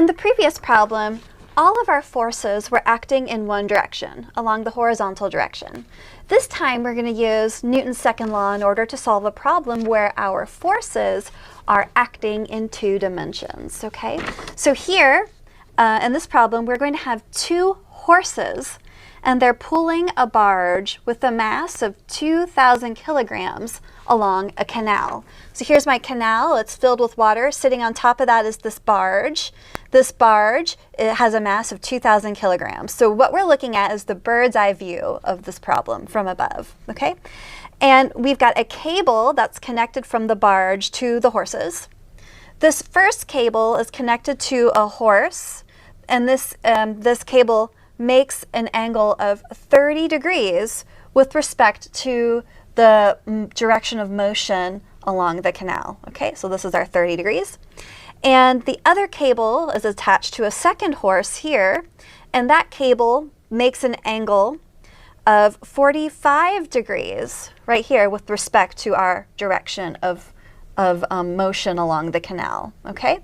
In the previous problem, all of our forces were acting in one direction, along the horizontal direction. This time we're going to use Newton's second law in order to solve a problem where our forces are acting in two dimensions, okay? So here, in this problem, we're going to have two horses, and they're pulling a barge with a mass of 2,000 kilograms along a canal. So here's my canal. It's filled with water. Sitting on top of that is this barge. This barge, it has a mass of 2,000 kilograms. So what we're looking at is the bird's eye view of this problem from above, okay? And we've got a cable that's connected from the barge to the horses. This first cable is connected to a horse, and this cable makes an angle of 30 degrees with respect to the direction of motion along the canal. Okay, so this is our 30 degrees. And the other cable is attached to a second horse here, and that cable makes an angle of 45 degrees right here with respect to our direction of motion along the canal. Okay,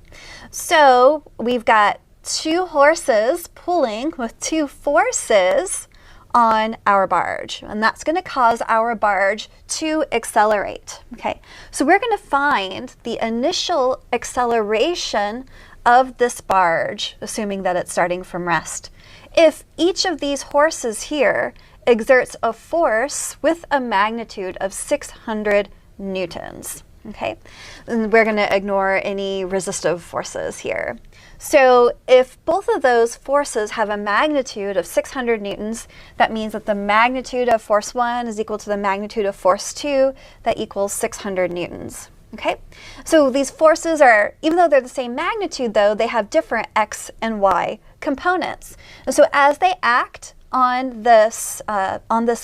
so we've got two horses pulling with two forces on our barge, and that's going to cause our barge to accelerate. Okay, so we're going to find the initial acceleration of this barge, assuming that it's starting from rest. If each of these horses here exerts a force with a magnitude of 600 newtons. Okay, and we're going to ignore any resistive forces here. So if both of those forces have a magnitude of 600 newtons, that means that the magnitude of force 1 is equal to the magnitude of force 2, that equals 600 newtons. Okay, so these forces are, even though they're the same magnitude though, they have different x and y components. And so as they act on this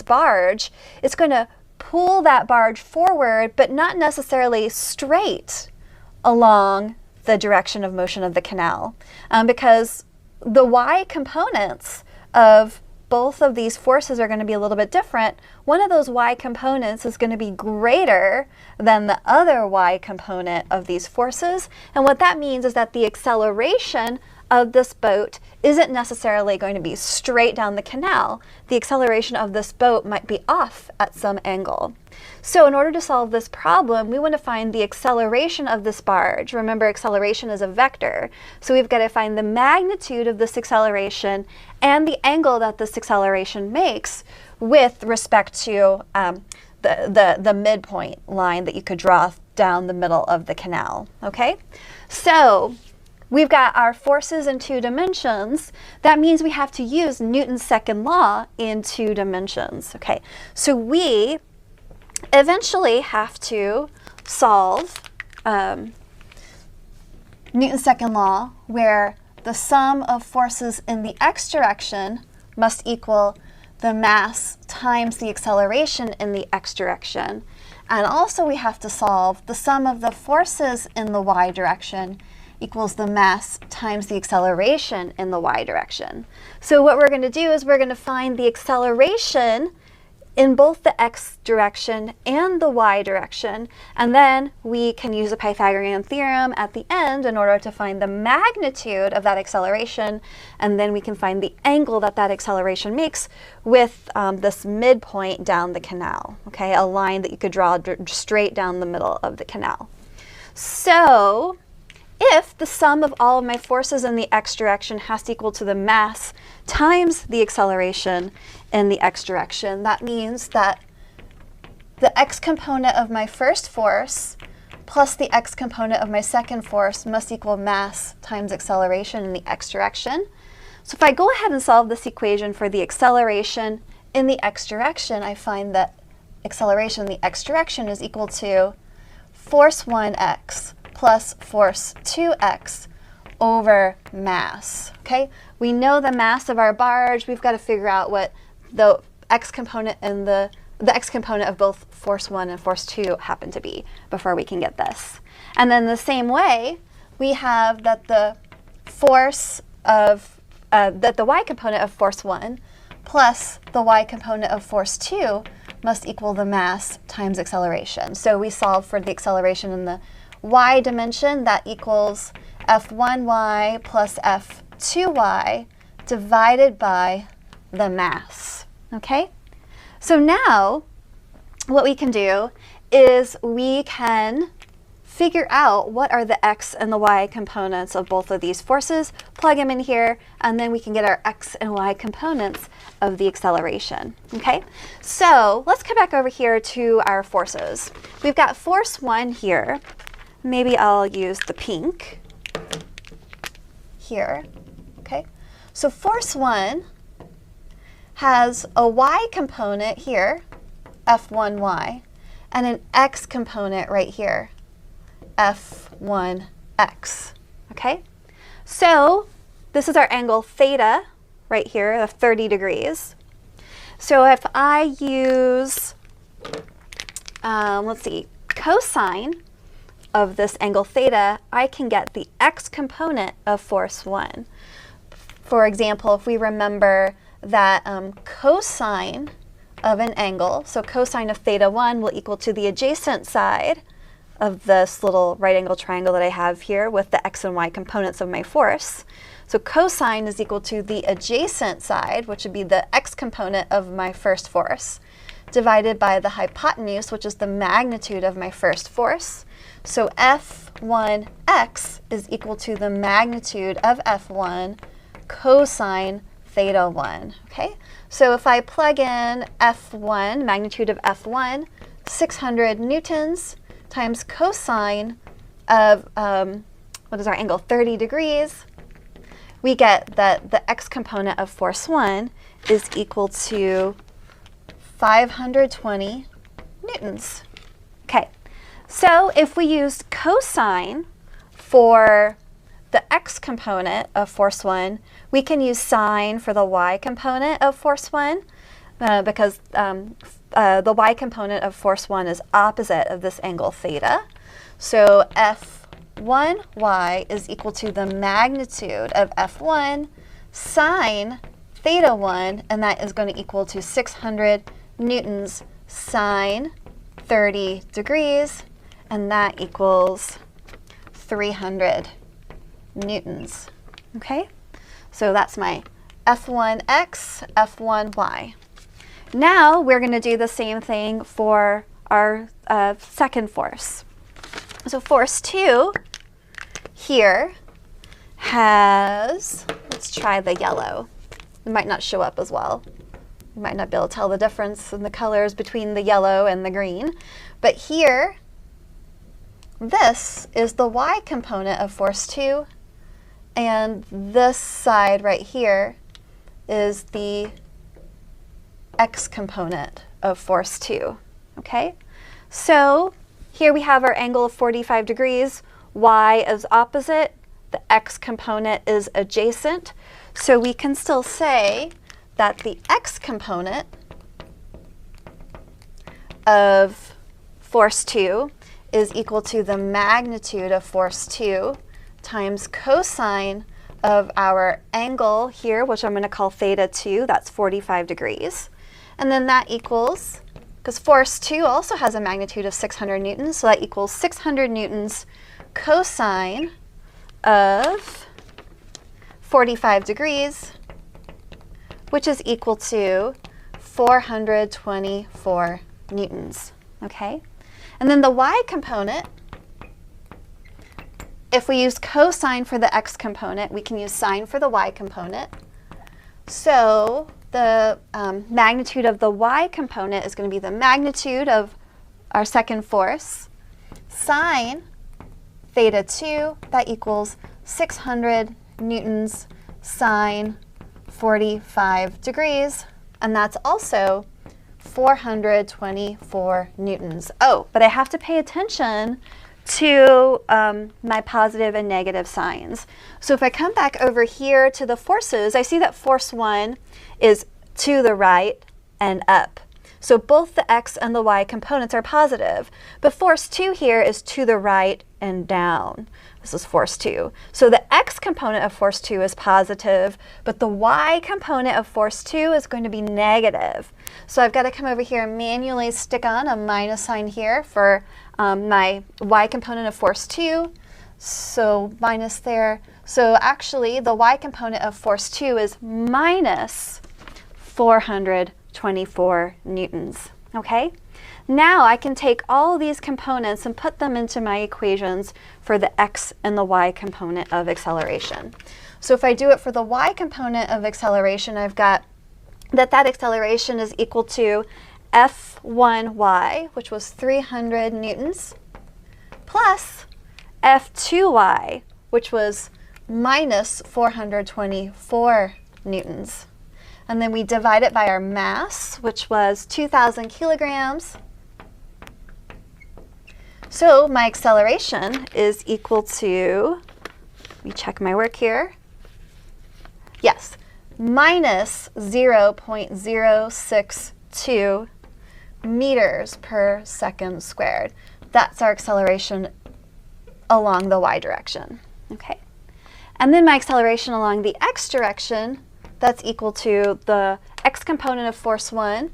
barge, it's going to pull that barge forward, but not necessarily straight along the direction of motion of the canal, because the y components of both of these forces are going to be a little bit different. One of those y components is going to be greater than the other y component of these forces, and what that means is that the acceleration of this boat isn't necessarily going to be straight down the canal. The acceleration of this boat might be off at some angle. So in order to solve this problem, we want to find the acceleration of this barge. Remember, acceleration is a vector. So we've got to find the magnitude of this acceleration and the angle that this acceleration makes with respect to the midpoint line that you could draw down the middle of the canal. Okay? So we've got our forces in two dimensions. That means we have to use Newton's second law in two dimensions. Okay, so we eventually have to solve Newton's second law, where the sum of forces in the x direction must equal the mass times the acceleration in the x direction. And also we have to solve the sum of the forces in the y direction equals the mass times the acceleration in the y direction. So what we're going to do is we're going to find the acceleration in both the x direction and the y direction, and then we can use a Pythagorean theorem at the end in order to find the magnitude of that acceleration, and then we can find the angle that that acceleration makes with this midpoint down the canal, okay, a line that you could draw straight down the middle of the canal. So if the sum of all of my forces in the x direction has to equal to the mass times the acceleration in the x direction, that means that the x component of my first force plus the x component of my second force must equal mass times acceleration in the x direction. So if I go ahead and solve this equation for the acceleration in the x direction, I find that acceleration in the x direction is equal to force 1x plus force 2x over mass. Okay, we know the mass of our barge. We've got to figure out what the x component and the x component of both force 1 and force 2 happen to be before we can get this. And then the same way, we have that the force of that the y component of force 1 plus the y component of force 2 must equal the mass times acceleration. So we solve for the acceleration in the y dimension. That equals F1y plus F2y divided by the mass, okay? So now what we can do is we can figure out what are the x and the y components of both of these forces, plug them in here, and then we can get our x and y components of the acceleration, okay? So let's come back over here to our forces. We've got force 1 here. Maybe I'll use the pink here, okay? So force 1 has a y component here, F1y, and an x component right here, F1x, okay? So this is our angle theta right here of 30 degrees. So if I use, let's see, cosine of this angle theta, I can get the x component of force 1. For example, if we remember that cosine of an angle, so cosine of theta 1 will equal to the adjacent side of this little right angle triangle that I have here with the x and y components of my force. So cosine is equal to the adjacent side, which would be the x component of my first force, divided by the hypotenuse, which is the magnitude of my first force. So F1x is equal to the magnitude of F1 cosine theta 1, okay? So if I plug in F1, magnitude of F1, 600 newtons times cosine of, what is our angle, 30 degrees, we get that the x component of force 1 is equal to 520 newtons. Okay, so if we used cosine for the x component of force 1, we can use sine for the y component of force 1 because the y component of force 1 is opposite of this angle theta. So F1y is equal to the magnitude of F1 sine theta 1, and that is going to equal to 600 newtons sine 30 degrees, and that equals 300 newtons. Okay, so that's my F1x, F1y. Now we're going to do the same thing for our second force. So force 2 here has, let's try the yellow. It might not show up as well. You might not be able to tell the difference in the colors between the yellow and the green. But here, this is the y component of force 2, and this side right here is the x component of force 2, okay? So here we have our angle of 45 degrees, y is opposite, the x component is adjacent, so we can still say that the x component of force 2 is equal to the magnitude of force 2 times cosine of our angle here, which I'm going to call theta 2, that's 45 degrees. And then that equals, because force 2 also has a magnitude of 600 newtons, so that equals 600 newtons cosine of 45 degrees, which is equal to 424 newtons, okay? And then the y component, if we use cosine for the x component, we can use sine for the y component. So the magnitude of the y component is going to be the magnitude of our second force. Sine theta 2, that equals 600 newtons sine 45 degrees, and that's also 424 newtons. Oh, but I have to pay attention to my positive and negative signs. So if I come back over here to the forces, I see that force 1 is to the right and up. So both the x and the y components are positive, but force 2 here is to the right and down. This is force 2. So the x component of force 2 is positive, but the y component of force 2 is going to be negative. So I've got to come over here and manually stick on a minus sign here for my y component of force 2. So minus there. So actually, the y component of force 2 is minus 424 newtons. Okay? Now I can take all these components and put them into my equations for the x and the y component of acceleration. So if I do it for the y component of acceleration, I've got that acceleration is equal to F1y, which was 300 newtons, plus F2y, which was minus 424 newtons. And then we divide it by our mass, which was 2,000 kilograms. So my acceleration is equal to, let me check my work here. Yes, minus 0.062 meters per second squared. That's our acceleration along the y direction. Okay. And then my acceleration along the x direction, that's equal to the x component of force 1,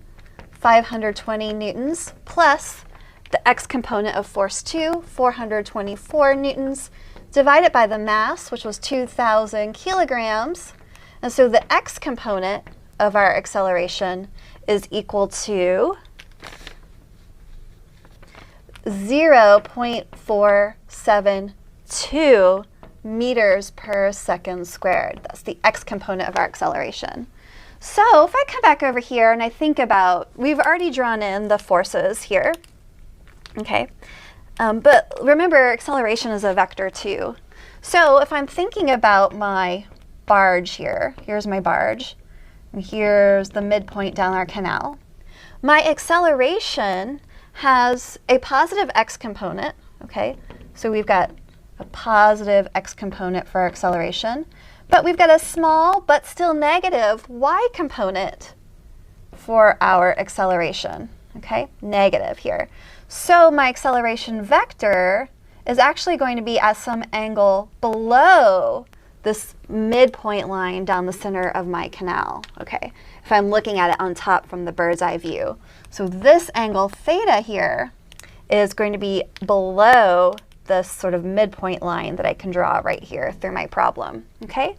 520 newtons, plus the x component of force 2, 424 newtons, divided by the mass, which was 2,000 kilograms. And so the x component of our acceleration is equal to 0.472 meters per second squared. That's the x component of our acceleration. So if I come back over here and I think about, we've already drawn in the forces here, okay? But remember, acceleration is a vector too. So if I'm thinking about my barge here, here's my barge, and here's the midpoint down our canal. My acceleration has a positive x component, okay? So we've got a positive x component for our acceleration, but we've got a small but still negative y component for our acceleration, okay? Negative here. So my acceleration vector is actually going to be at some angle below this midpoint line down the center of my canal, okay? If I'm looking at it on top from the bird's eye view. So this angle theta here is going to be below this sort of midpoint line that I can draw right here through my problem, okay?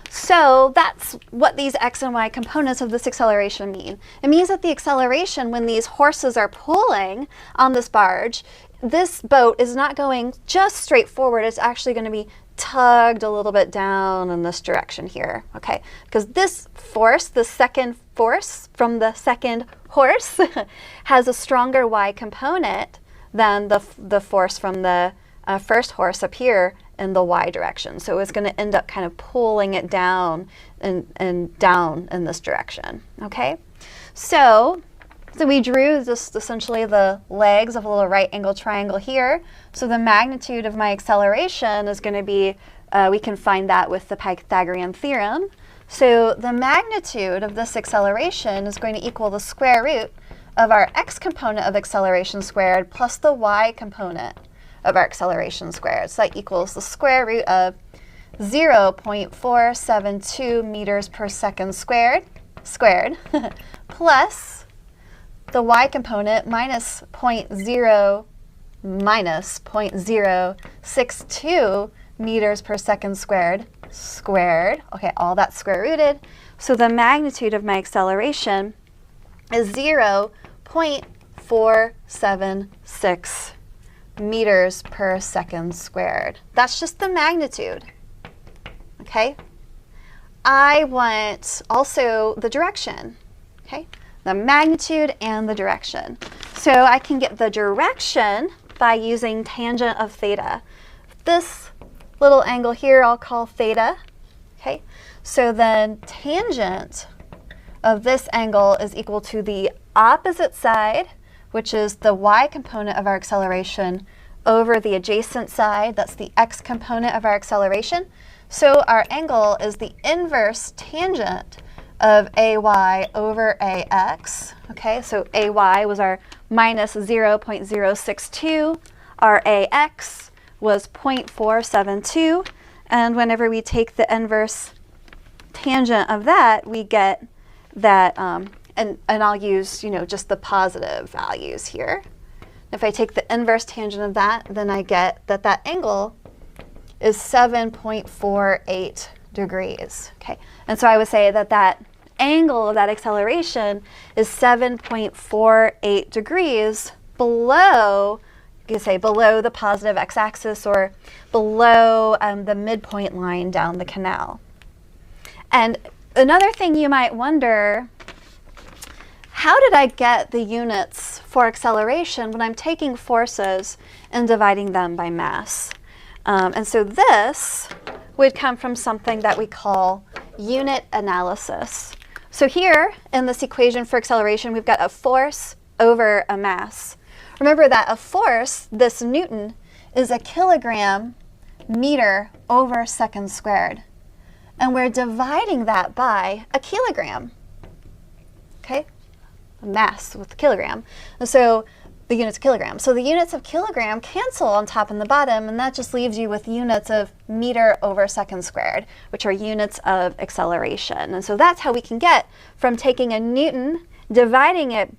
So that's what these x and y components of this acceleration mean. It means that the acceleration, when these horses are pulling on this barge, this boat is not going just straight forward. It's actually going to be tugged a little bit down in this direction here, okay? Because this force, the second force from the second horse, has a stronger y component than the force from the first horse up here in the y direction. So it's going to end up kind of pulling it down and down in this direction, okay? So we drew just essentially the legs of a little right angle triangle here. So the magnitude of my acceleration is going to be, we can find that with the Pythagorean theorem. So the magnitude of this acceleration is going to equal the square root of our x component of acceleration squared plus the y component of our acceleration squared. So that equals the square root of 0.472 meters per second squared plus the y component minus 0.062 meters per second squared. Okay, all that's square rooted. So the magnitude of my acceleration is 0.476 meters per second squared. That's just the magnitude, okay? I want also the direction, okay? The magnitude and the direction. So I can get the direction by using tangent of theta. This little angle here I'll call theta, okay? So then tangent of this angle is equal to the opposite side, which is the y component of our acceleration, over the adjacent side. That's the x component of our acceleration. So our angle is the inverse tangent of AY over AX. Okay, so AY was our minus 0.062. Our AX was 0.472. And whenever we take the inverse tangent of that, we get that, and I'll use, just the positive values here. If I take the inverse tangent of that, then I get that that angle is 7.48 degrees. Okay, and so I would say that that angle of that acceleration is 7.48 degrees below, you could say below the positive x-axis or below the midpoint line down the canal. And another thing you might wonder, how did I get the units for acceleration when I'm taking forces and dividing them by mass? And so this would come from something that we call unit analysis. So here in this equation for acceleration, we've got a force over a mass. Remember that a force, this Newton, is a kilogram meter over second squared. And we're dividing that by a kilogram. Okay? Mass with kilogram. And so the units of kilogram. So the units of kilogram cancel on top and the bottom, and that just leaves you with units of meter over second squared, which are units of acceleration. And so that's how we can get from taking a Newton, dividing it,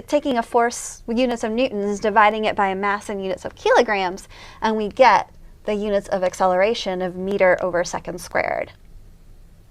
taking a force with units of newtons, dividing it by a mass in units of kilograms, and we get the units of acceleration of meter over second squared.